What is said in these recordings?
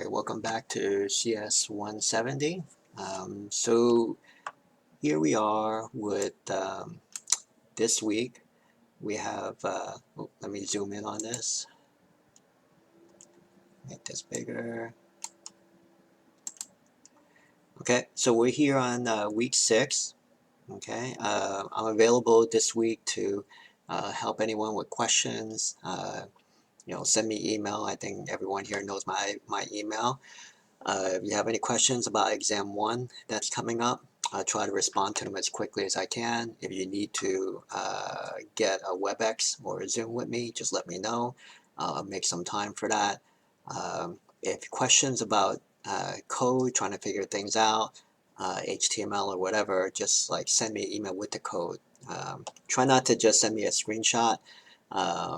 Alright, welcome back to CS170. So here we are with this week. We have, let me zoom in on this, make this bigger. Okay, so we're here on week 6. Okay, I'm available this week to help anyone with questions. Send me email. I think everyone here knows my email. If you have any questions about exam 1 that's coming up, I'll try to respond to them as quickly as I can. If you need to get a WebEx or a Zoom with me, just let me know. I'll make some time for that. If questions about code, trying to figure things out, HTML or whatever, just like send me an email with the code. Try not to just send me a screenshot.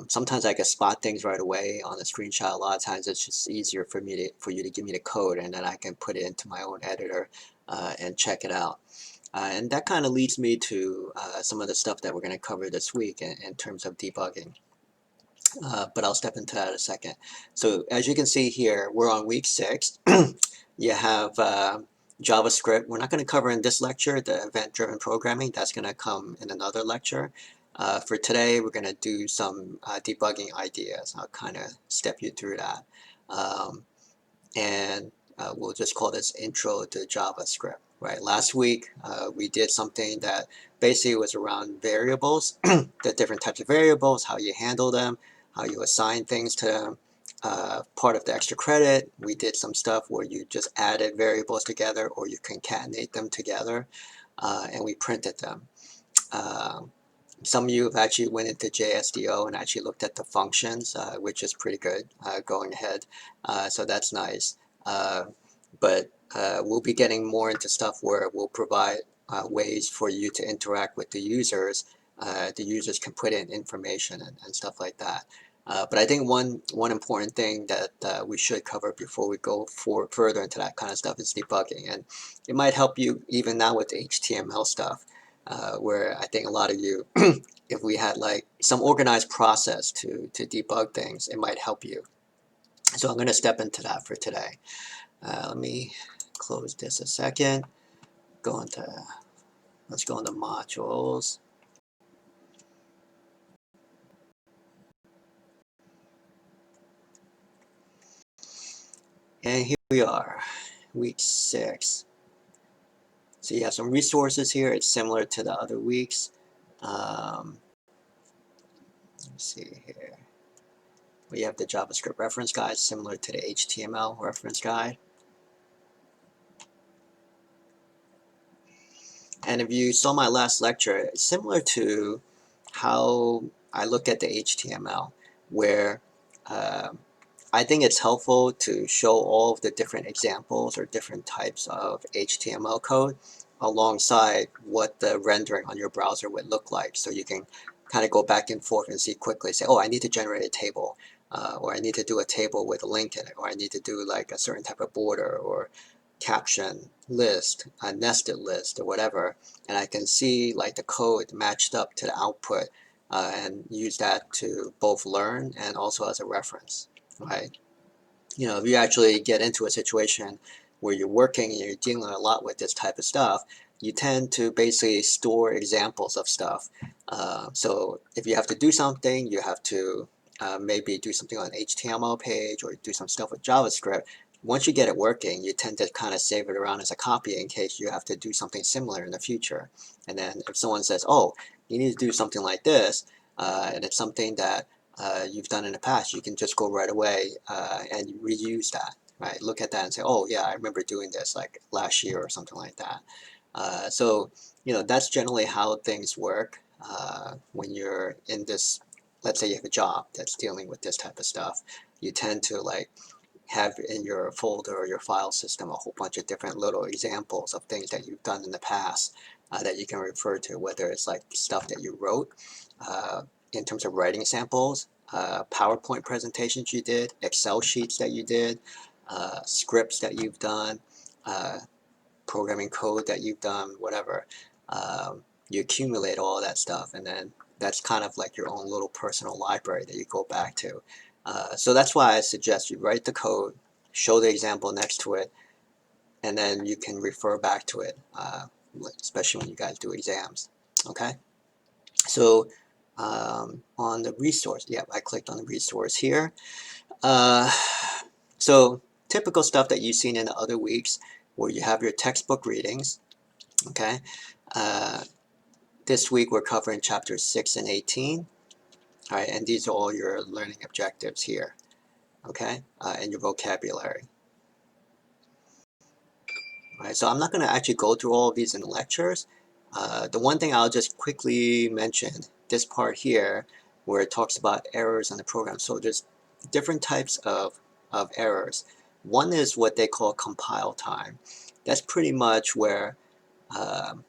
Sometimes I can spot things right away on the screenshot. A lot of times it's just easier for you to give me the code, and then I can put it into my own editor and check it out. And that kind of leads me to some of the stuff that we're going to cover this week in terms of debugging. But I'll step into that in a second. So as you can see here, we're on week 6. You have JavaScript. We're not going to cover in this lecture the event-driven programming. That's going to come in another lecture. For today, we're going to do some debugging ideas. I'll kind of step you through that. We'll just call this Intro to JavaScript. Right. Last week, we did something that basically was around variables, the different types of variables, how you handle them, how you assign things to them. Part of the extra credit, we did some stuff where you just added variables together or you concatenate them together, and we printed them. Some of you have actually went into JSDO and actually looked at the functions, which is pretty good going ahead. So that's nice. But we'll be getting more into stuff where we'll provide ways for you to interact with the users. The users can put in information and stuff like that. But I think one important thing that we should cover before we go further into that kind of stuff is debugging. And it might help you even now with the HTML stuff, where I think a lot of you, if we had like some organized process to debug things, it might help you. So I'm going to step into that for today. Let me close this a second. Let's go into modules. And here we are, week 6. So you have some resources here. It's similar to the other weeks. Let's see here. We have the JavaScript reference guide, similar to the HTML reference guide. And if you saw my last lecture, it's similar to how I look at the HTML, where I think it's helpful to show all of the different examples or different types of HTML code alongside what the rendering on your browser would look like. So you can kind of go back and forth and see quickly, say, oh, I need to generate a table, or I need to do a table with a link in it, or I need to do like a certain type of border or caption, list, a nested list, or whatever. And I can see like the code matched up to the output and use that to both learn and also as a reference. Right? If you actually get into a situation where you're working and you're dealing a lot with this type of stuff, you tend to basically store examples of stuff. So if you have to do something, you have to maybe do something on an HTML page or do some stuff with JavaScript. Once you get it working, you tend to kind of save it around as a copy in case you have to do something similar in the future. And then if someone says, oh, you need to do something like this, and it's something that you've done in the past, you can just go right away and reuse that, right? Look at that and say, oh yeah, I remember doing this like last year or something like that. So that's generally how things work when you're in this, let's say you have a job that's dealing with this type of stuff. You tend to like have in your folder or your file system a whole bunch of different little examples of things that you've done in the past that you can refer to, whether it's like stuff that you wrote, in terms of writing samples, PowerPoint presentations you did, Excel sheets that you did, scripts that you've done, programming code that you've done, whatever. You accumulate all that stuff, and then that's kind of like your own little personal library that you go back to. So that's why I suggest you write the code, show the example next to it, and then you can refer back to it, especially when you guys do exams. Okay, so on the resource, I clicked on the resource here. So typical stuff that you've seen in the other weeks, where you have your textbook readings. Okay, this week we're covering chapters 6 and 18. All right, and these are all your learning objectives here. Okay, and your vocabulary. All right, so I'm not going to actually go through all of these in the lectures. The one thing I'll just quickly mention, this part here, where it talks about errors in the program. So there's different types of errors. One is what they call compile time. That's pretty much where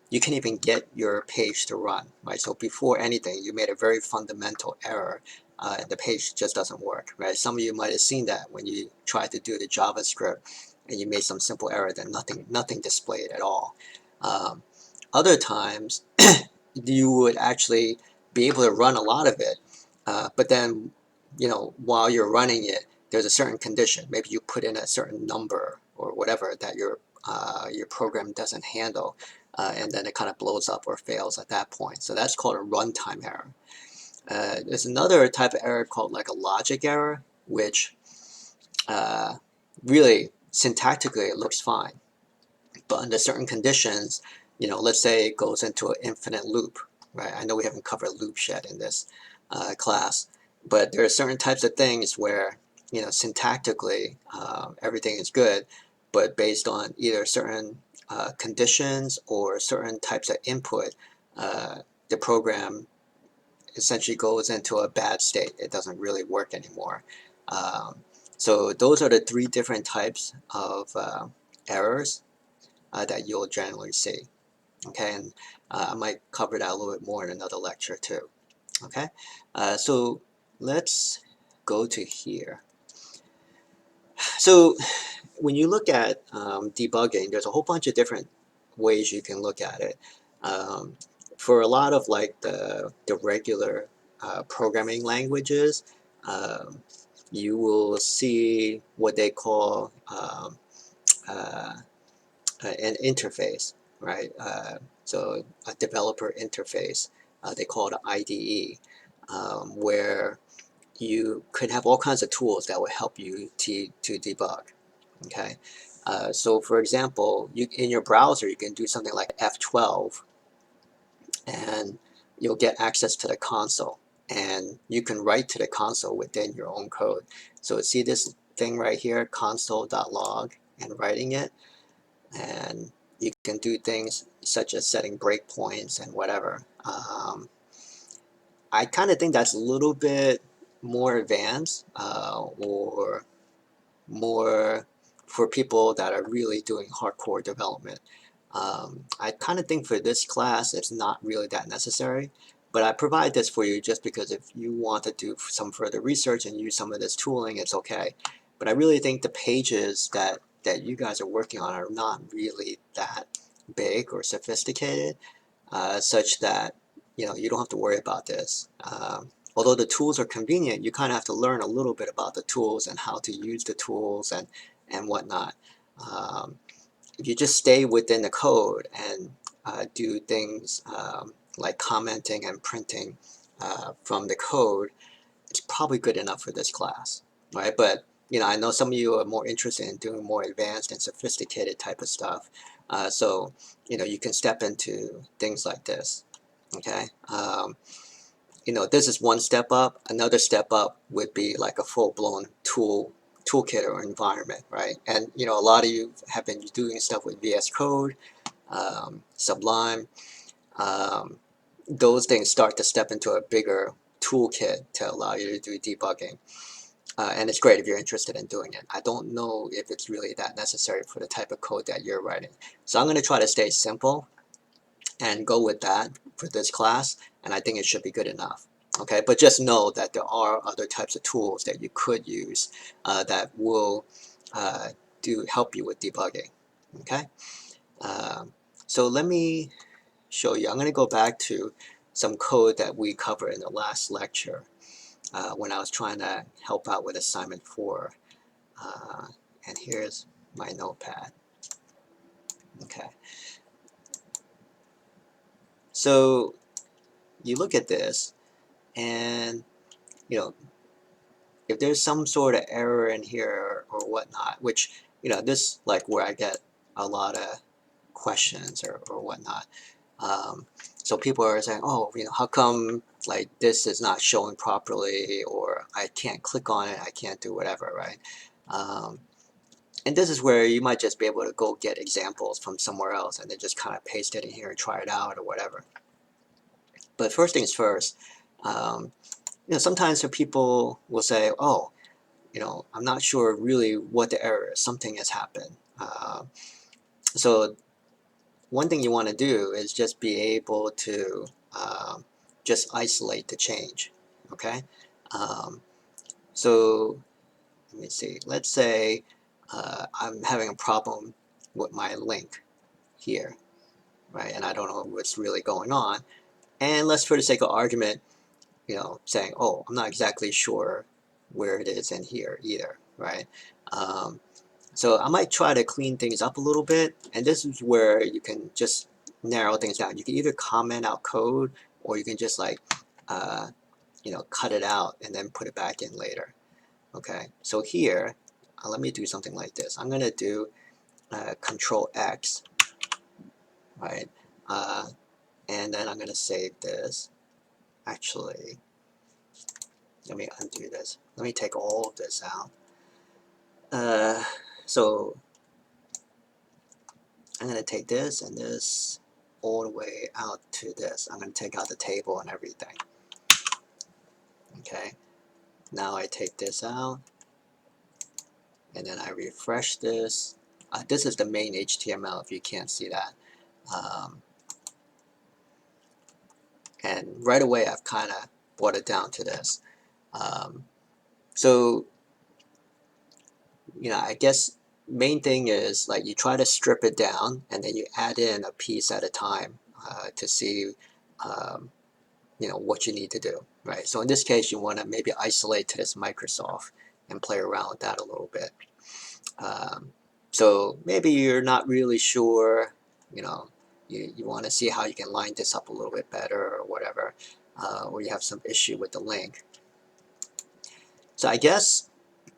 you can't even get your page to run, right? So before anything, you made a very fundamental error, and the page just doesn't work, right? Some of you might have seen that when you tried to do the JavaScript and you made some simple error, then nothing displayed at all. Other times, you would actually be able to run a lot of it, but then, while you're running it, there's a certain condition. Maybe you put in a certain number or whatever that your program doesn't handle, and then it kind of blows up or fails at that point. So that's called a runtime error. There's another type of error called like a logic error, which really syntactically it looks fine, but under certain conditions, let's say it goes into an infinite loop, right? I know we haven't covered loops yet in this class, but there are certain types of things where, syntactically everything is good, but based on either certain conditions or certain types of input, the program essentially goes into a bad state. It doesn't really work anymore. So those are the three different types of errors that you'll generally see. Okay, and I might cover that a little bit more in another lecture too. Okay, so let's go to here. So when you look at debugging, there's a whole bunch of different ways you can look at it. For a lot of like the regular programming languages, you will see what they call an interface, right? So a developer interface, they call it an IDE, where you could have all kinds of tools that will help you to debug. Okay, so for example, in your browser you can do something like F12, and you'll get access to the console, and you can write to the console within your own code. So see this thing right here, console.log, and writing it, and you can do things such as setting breakpoints and whatever. I kind of think that's a little bit more advanced, or more for people that are really doing hardcore development. I kind of think for this class it's not really that necessary, but I provide this for you just because if you want to do some further research and use some of this tooling, it's okay. But I really think the pages that you guys are working on are not really that big or sophisticated, such that you don't have to worry about this. Although the tools are convenient, you kind of have to learn a little bit about the tools and how to use the tools and whatnot. If you just stay within the code and do things like commenting and printing from the code, it's probably good enough for this class, right? But I know some of you are more interested in doing more advanced and sophisticated type of stuff, so you can step into things like this. Okay, this is one step up. Another step up would be like a full-blown toolkit or environment, right? And a lot of you have been doing stuff with VS Code, Sublime. Those things start to step into a bigger toolkit to allow you to do debugging. And it's great if you're interested in doing it. I don't know if it's really that necessary for the type of code that you're writing. So I'm going to try to stay simple and go with that for this class, and I think it should be good enough. Okay, but just know that there are other types of tools that you could use that will help you with debugging. Okay, so let me show you. I'm going to go back to some code that we covered in the last lecture when I was trying to help out with assignment 4. and here's my notepad. Okay, so you look at this, and you know, if there's some sort of error in here or whatnot, which this like where I get a lot of questions or whatnot. So people are saying, oh, how come like this is not showing properly, or I can't click on it, I can't do whatever, right? And this is where you might just be able to go get examples from somewhere else and then just kind of paste it in here and try it out or whatever. But first things first, sometimes people will say, oh, I'm not sure really what the error is. Something has happened. So one thing you want to do is just be able to just isolate the change. Okay. Um, so let me see. Let's say I'm having a problem with my link here, right? And I don't know what's really going on. And let's, for the sake of argument, saying, oh, I'm not exactly sure where it is in here either, right? So I might try to clean things up a little bit, and this is where you can just narrow things down. You can either comment out code, or you can just like, cut it out and then put it back in later. Okay, so here, let me do something like this. I'm gonna do Control X, right? And then I'm gonna save this. Actually, let me undo this. Let me take all of this out. So I'm going to take this and this all the way out to this. I'm going to take out the table and everything. Okay. Now I take this out, and then I refresh this. This is the main HTML if you can't see that. And right away I've kind of brought it down to this. So I guess main thing is like you try to strip it down and then you add in a piece at a time to see what you need to do, right? So in this case, you want to maybe isolate to this Microsoft and play around with that a little bit. So maybe you're not really sure, you want to see how you can line this up a little bit better or whatever, or you have some issue with the link. So I guess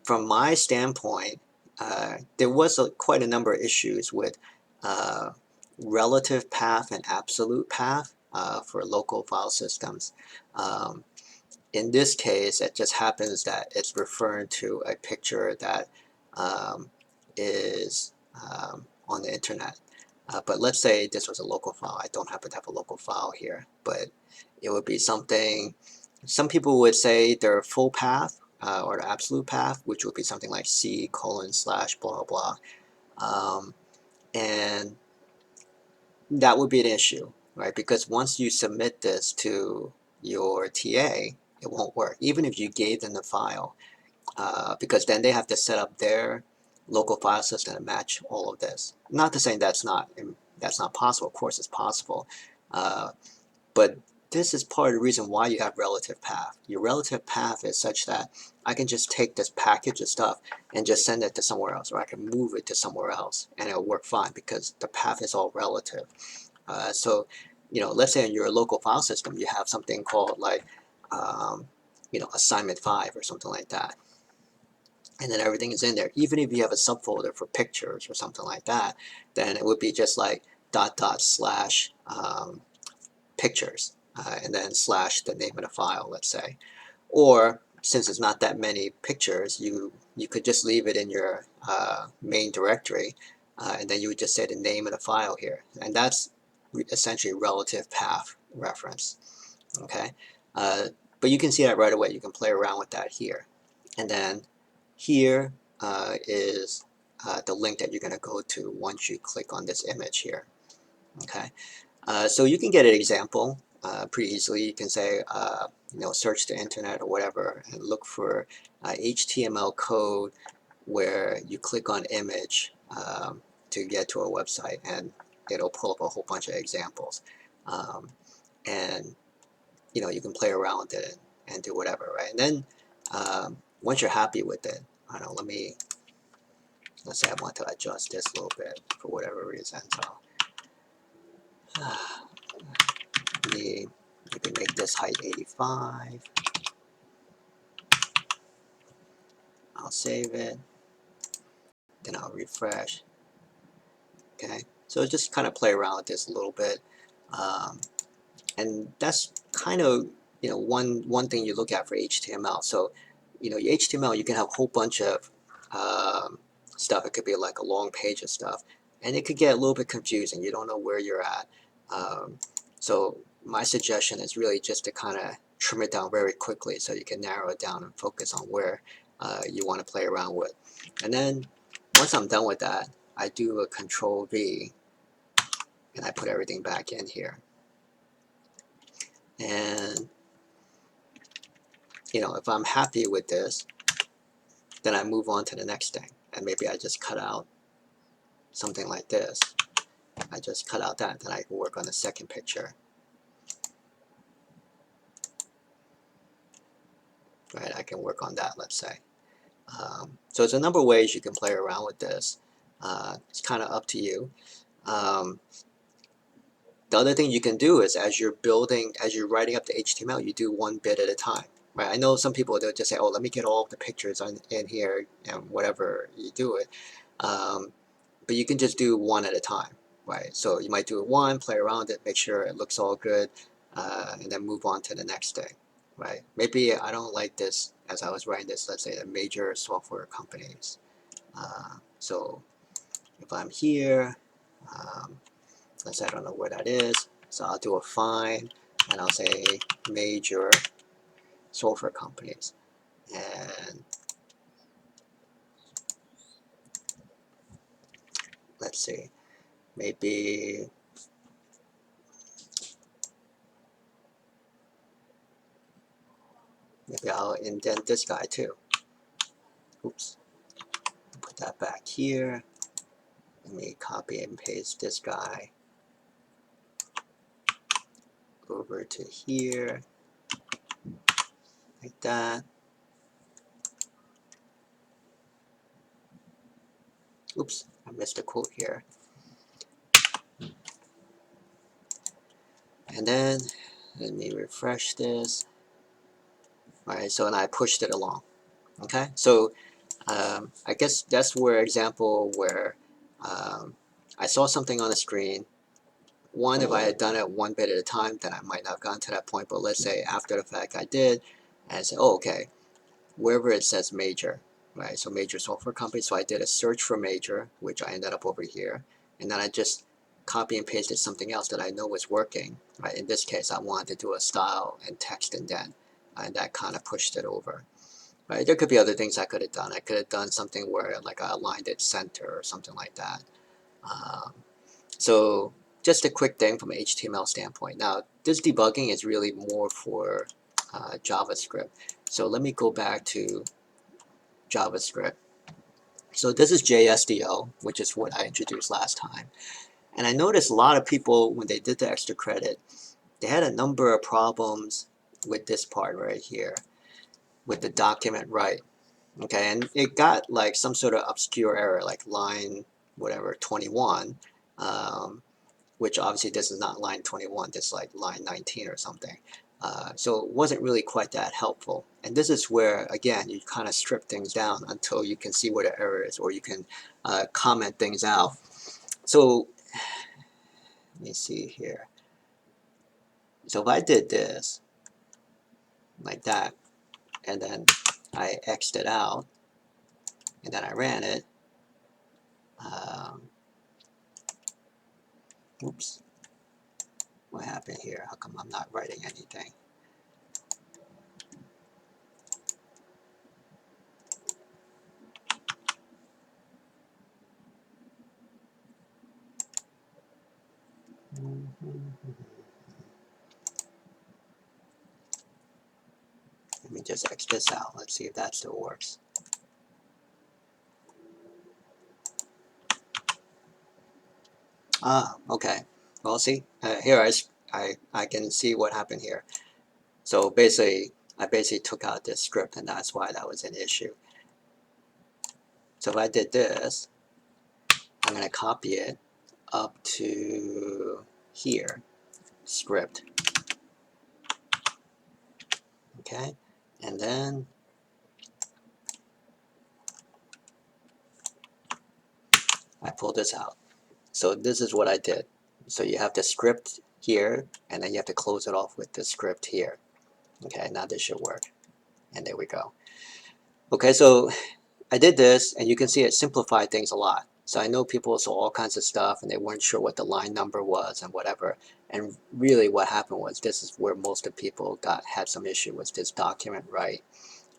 from my standpoint, there was quite a number of issues with relative path and absolute path for local file systems. In this case, it just happens that it's referring to a picture that is on the internet. But let's say this was a local file. I don't happen to have a local file here, but it would be something, some people would say their full path or the absolute path, which would be something like C:// blah, blah. And that would be an issue, right? Because once you submit this to your TA, it won't work, even if you gave them the file, because then they have to set up their local file system to match all of this. Not to say that's not possible. Of course, it's possible, but this is part of the reason why you have relative path. Your relative path is such that I can just take this package of stuff and just send it to somewhere else, or I can move it to somewhere else, and it'll work fine because the path is all relative. So, let's say in your local file system, you have something called like, assignment 5 or something like that. And then everything is in there. Even if you have a subfolder for pictures or something like that, then it would be just like .. pictures, and then / the name of the file, let's say. Or since it's not that many pictures, you could just leave it in your main directory, and then you would just say the name of the file here. And that's essentially relative path reference. Okay, but you can see that right away. You can play around with that here. And then here is the link that you're going to go to once you click on this image here. Okay, so you can get an example pretty easily. You can say, search the internet or whatever and look for HTML code where you click on image to get to a website, and it'll pull up a whole bunch of examples. And you can play around with it and do whatever, right? And then once you're happy with it, I don't know, let me let's say I want to adjust this a little bit for whatever reason. So maybe make this height 85. I'll save it. Then I'll refresh. Okay, so just kind of play around with this a little bit, and that's kind of one thing you look at for HTML. So your HTML, you can have a whole bunch of stuff. It could be like a long page of stuff, and it could get a little bit confusing. You don't know where you're at. So my suggestion is really just to kind of trim it down very quickly so you can narrow it down and focus on where you want to play around with. And then once I'm done with that, I do a Control V and I put everything back in here. And if I'm happy with this, then I move on to the next thing. And maybe I just cut out something like this. I just cut out that, then I can work on the second picture. Right, I can work on that, let's say. So there's a number of ways you can play around with this. It's kind of up to you. The other thing you can do is as you're writing up the HTML, you do one bit at a time. Right? I know some people, they'll just say, oh, let me get all of the pictures in here and whatever you do it. But you can just do one at a time. Right? So you might do one, play around with it, make sure it looks all good, and then move on to the next thing. Right? Maybe I don't like this as I was writing this, let's say the major software companies. So if I'm here, let's say I don't know where that is, so I'll do a find and I'll say major software companies. And let's see, maybe I'll indent this guy too. Oops. Put that back here. Let me copy and paste this guy over to here, like that. Oops, I missed a quote here. And then let me refresh this. Alright, so and I pushed it along. Okay, so I guess that's where example where I saw something on the screen. One, if I had done it one bit at a time, then I might not have gotten to that point. But let's say after the fact I did, and I said, oh, okay, wherever it says major, right? So major software company. So I did a search for major, which I ended up over here, and then I just copy and pasted something else that I know was working. Right? In this case, I wanted to do a style and text indent, and that kind of pushed it over. Right? There could be other things I could have done. I could have done something where like I aligned it center or something like that. So just a quick thing from an HTML standpoint. Now, this debugging is really more for JavaScript. So let me go back to JavaScript. So this is JSDO, which is what I introduced last time. And I noticed a lot of people, when they did the extra credit, they had a number of problems with this part right here, with the document right. Okay, and it got like some sort of obscure error, like line whatever 21, which obviously this is not line 21, this is like line 19 or something. So it wasn't really quite that helpful. And this is where, again, you kind of strip things down until you can see where the error is, or you can comment things out. So let me see here. So if I did this like that, and then I X'd it out, and then I ran it, oops, what happened here? How come I'm not writing anything? Let me just X this out. Let's see if that still works. Ah, okay. Well, see, here I can see what happened here. So basically, I basically took out this script, and that's why that was an issue. So if I did this, I'm going to copy it up to here, script, okay, and then I pull this out. So this is what I did. So you have the script here, and then you have to close it off with the script here. Okay, now this should work. And there we go. Okay, so I did this, and you can see it simplified things a lot. So I know people saw all kinds of stuff, and they weren't sure what the line number was and whatever. And really what happened was, this is where most of people had some issue with this document right.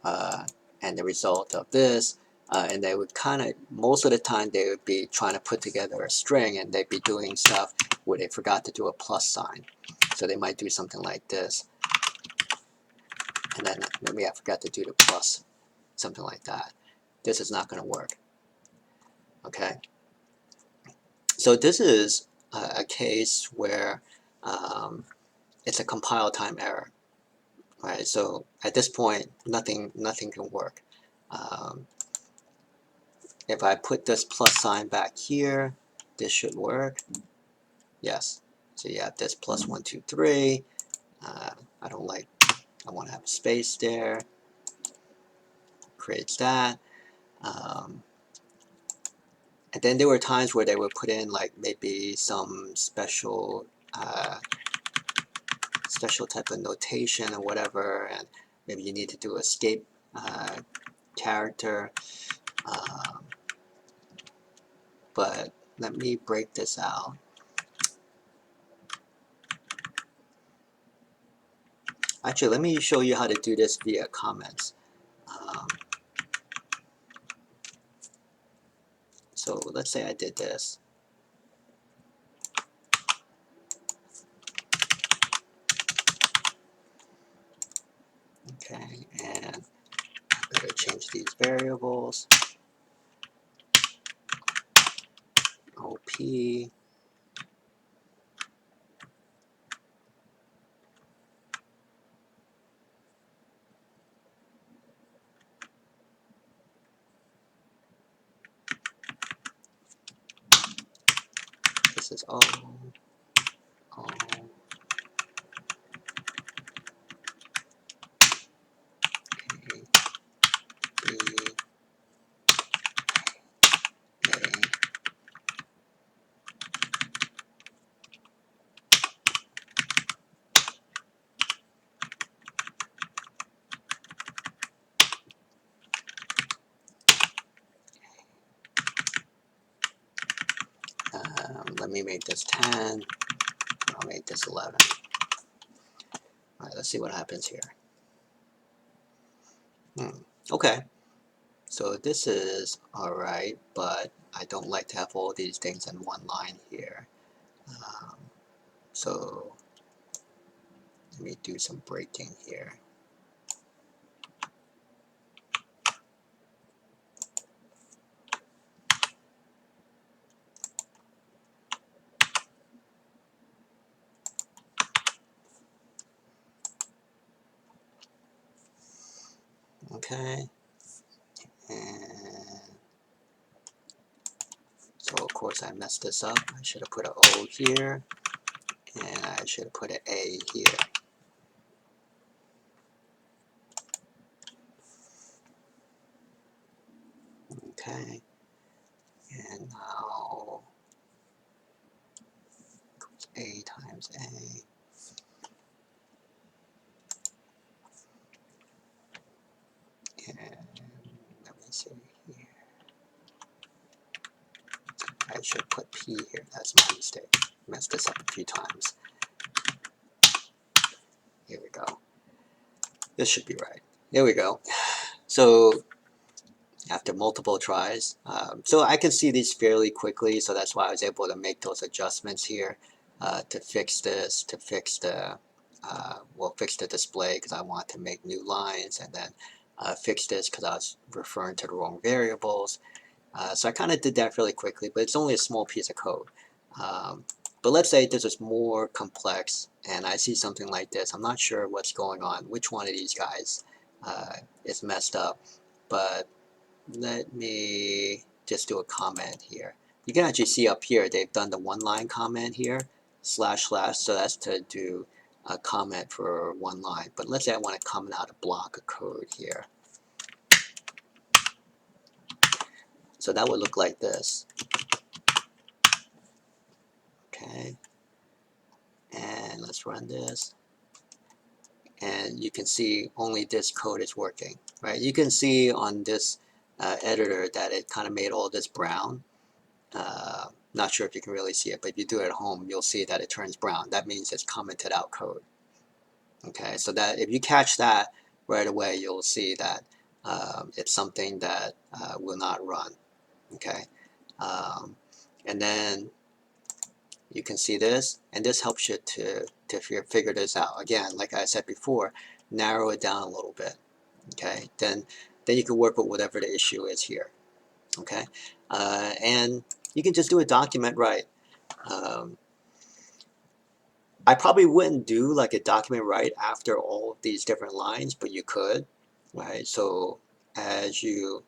And the result of this, and they would kind of, most of the time they would be trying to put together a string, and they'd be doing stuff where they forgot to do a plus sign. So they might do something like this, and then maybe I forgot to do the plus, something like that. This is not going to work. Okay, so this is a case where it's a compile time error, right? So at this point, nothing can work. If I put this plus sign back here, this should work. Yes. So you have this plus 1, 2, 3. I don't like, I want to have a space there. Creates that. And then there were times where they would put in like maybe some special type of notation or whatever, and maybe you need to do escape character. But let me break this out. Actually, let me show you how to do this via comments. So let's say I did this. Okay, and I better change these variables. OP. This is O. O. K. B. A. Let me make this 10. I'll make this 11. All right, let's see what happens here. Okay, so this is all right, but I don't like to have all these things in one line here. So let me do some breaking here. Okay, and so of course I messed this up. I should have put an O here, and I should have put an A here. Okay, and now A times A. And let me see here. I should put P here. That's my mistake. Messed this up a few times. Here we go. This should be right. There we go. So after multiple tries, so I can see these fairly quickly, so that's why I was able to make those adjustments here to fix this, to fix the fix the display because I want to make new lines, and then fix this because I was referring to the wrong variables. So I kind of did that fairly quickly, but it's only a small piece of code. But let's say this is more complex, and I see something like this. I'm not sure what's going on, which one of these guys is messed up, but let me just do a comment here. You can actually see up here they've done the one-line comment here, // so that's to do a comment for one line. But let's say I want to comment out a block of code here. So that would look like this. Okay, and let's run this. And you can see only this code is working, right? You can see on this editor that it kind of made all this brown. Not sure if you can really see it, but if you do it at home, you'll see that it turns brown. That means it's commented out code. Okay, so that if you catch that right away, you'll see that it's something that will not run. Okay, and then you can see this, and this helps you to figure this out. Again, like I said before, narrow it down a little bit. Okay, then you can work with whatever the issue is here. Okay, and you can just do a document write. I probably wouldn't do like a document write after all of these different lines, but you could, right? So as you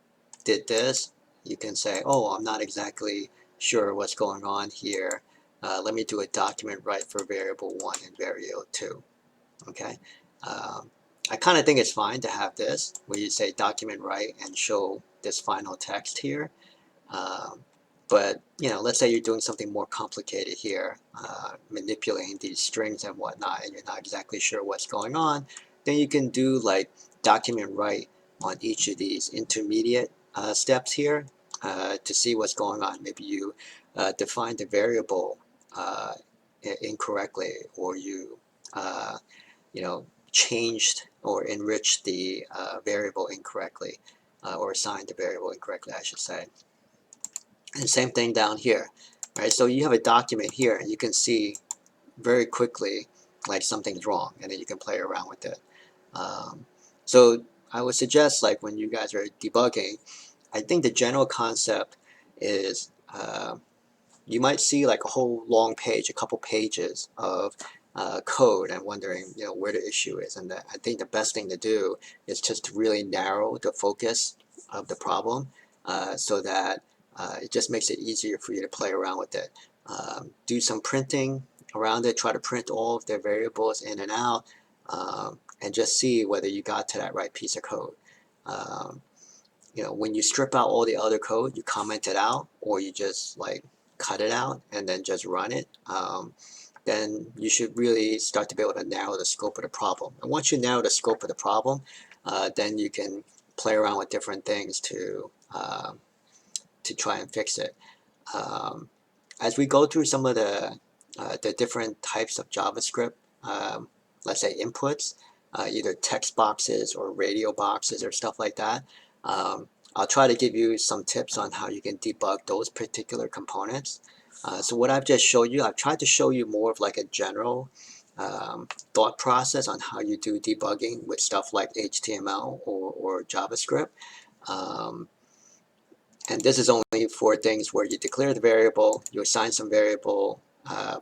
did this, you can say, oh, I'm not exactly sure what's going on here. Let me do a document write for variable 1 and variable 2. Okay. I kind of think it's fine to have this where you say document write and show this final text here. But let's say you're doing something more complicated here, manipulating these strings and whatnot, and you're not exactly sure what's going on, then you can do like document write on each of these intermediate steps here to see what's going on. Maybe you defined the variable incorrectly, or changed or enriched the variable incorrectly, or assigned the variable incorrectly, I should say. And same thing down here, right? So you have a document here, and you can see very quickly like something's wrong, and then you can play around with it. So I would suggest, like when you guys are debugging, I think the general concept is you might see like a whole long page, a couple pages of code, and wondering where the issue is. And I think the best thing to do is just to really narrow the focus of the problem so that it just makes it easier for you to play around with it. Do some printing around it, try to print all of their variables in and out, and just see whether you got to that right piece of code. When you strip out all the other code, you comment it out, or you just like cut it out and then just run it, then you should really start to be able to narrow the scope of the problem. And once you narrow the scope of the problem, then you can play around with different things to try and fix it. As we go through some of the different types of JavaScript, let's say inputs, either text boxes or radio boxes or stuff like that, I'll try to give you some tips on how you can debug those particular components. So what I've just showed you, I've tried to show you more of like a general thought process on how you do debugging with stuff like HTML or JavaScript. And this is only for things where you declare the variable, you assign some variable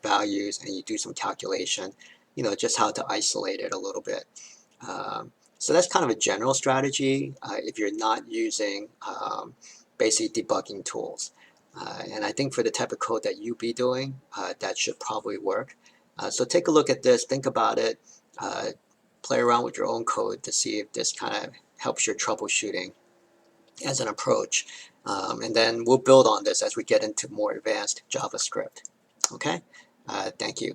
values, and you do some calculation, just how to isolate it a little bit. So that's kind of a general strategy if you're not using basic debugging tools. And I think for the type of code that you be doing, that should probably work. So take a look at this, think about it, play around with your own code to see if this kind of helps your troubleshooting as an approach. And then we'll build on this as we get into more advanced JavaScript. Okay? Thank you.